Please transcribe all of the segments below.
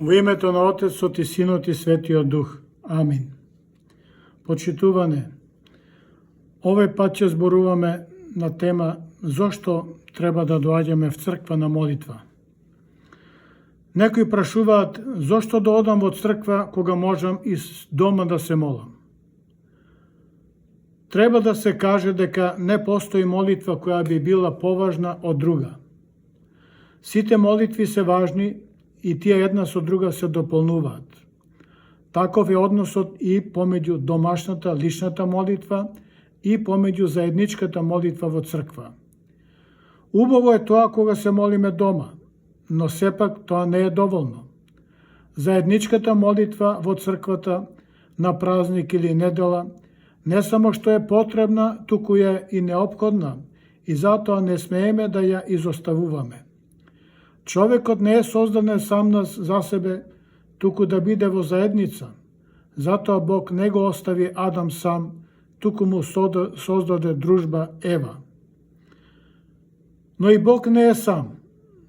Во името на Отецот и Синот и Светиот Дух. Амин. Почитуване, овој пат ќе зборуваме на тема зошто треба да доаѓаме в црква на молитва. Некои прашуваат зошто да одам во црква кога можам и дома да се молам. Треба да се каже дека не постои молитва која би била поважна од друга. Сите молитви се важни и тие една со друга се дополнуваат. Таков е односот и помеѓу домашната, личната молитва и помеѓу заедничката молитва во црква. Убаво е тоа кога се молиме дома, но сепак тоа не е доволно. Заедничката молитва во црквата на празник или недела не само што е потребна, туку е и неопходна и затоа не смееме да ја изоставуваме. Човекот не е создаден сам за себе, туку да биде во заедница. Затоа Бог не го остави Адам сам, туку му создаде дружба Ева. Но и Бог не е сам.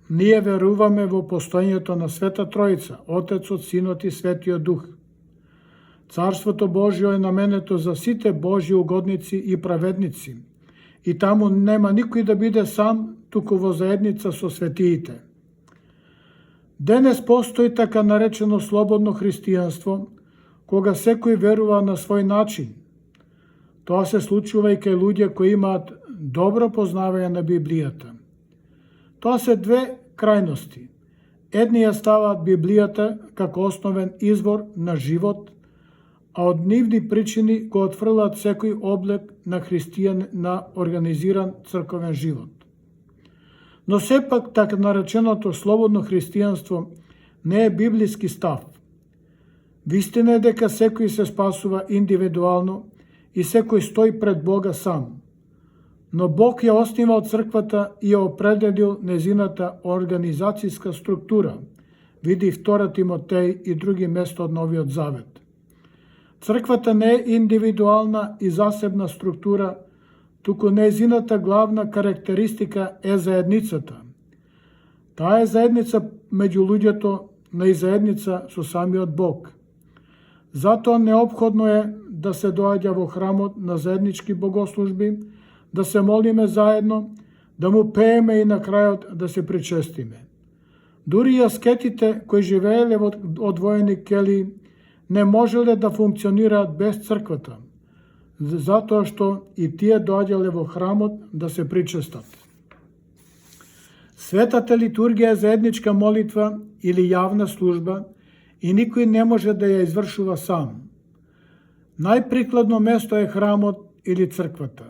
Ние веруваме во постоењето на Света Троица, Отецот, Синот и Светиот Дух. Царството Божјо е наменето за сите Божји угодници и праведници, и таму нема никој да биде сам, туку во заедница со светиите. Денес постои така наречено слободно христијанство, кога секој верува на свој начин. Тоа се случува и кај луѓе кои имаат добро познавање на Библијата. Тоа се две крајности. Едни ја ставаат Библијата како основен извор на живот, а од нивни причини го отфрлаат секој облик на христијан на организиран црковен живот. Но сепак така нареченото слободно христијанство не е библиски став. Вистина е дека секој се спасува индивидуално и секој стои пред Бога сам. Но Бог ја основал црквата и ја определил незината организацијска структура, види 2 Тимотеј и други места од Новиот Завет. Црквата не е индивидуална и засебна структура, туку незината главна карактеристика е заедницата. Таа е заедница меѓу луѓето, но и заедница со самиот Бог. Затоа неопходно е да се доаѓа во храмот на заеднички богослужби, да се молиме заедно, да му пееме и на крајот да се причестиме. Дури и аскетите кои живееле во одвоени келии не можеле да функционираат без црквата, затоа што и тие доаѓале во храмот да се причестат. Светата литургија е заедничка молитва или јавна служба и никој не може да ја извршува сам. Најприкладно место е храмот или црквата,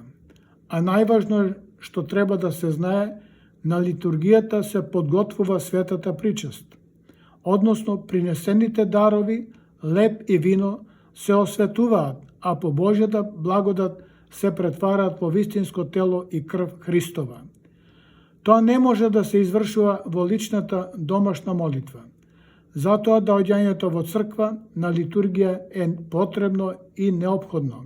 а најважно е што треба да се знае, на литургијата се подготвува светата причест, односно принесените дарови, леб и вино се осветуваат, а по Божјата благодат се претвараат во вистинско тело и крв Христова. Тоа не може да се извршува во личната домашна молитва. Затоа доаѓањето во црква на литургија е потребно и неопходно.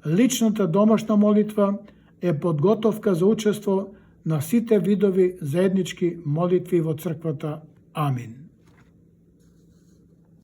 Личната домашна молитва е подготовка за учество на сите видови заеднички молитви во црквата. Амин.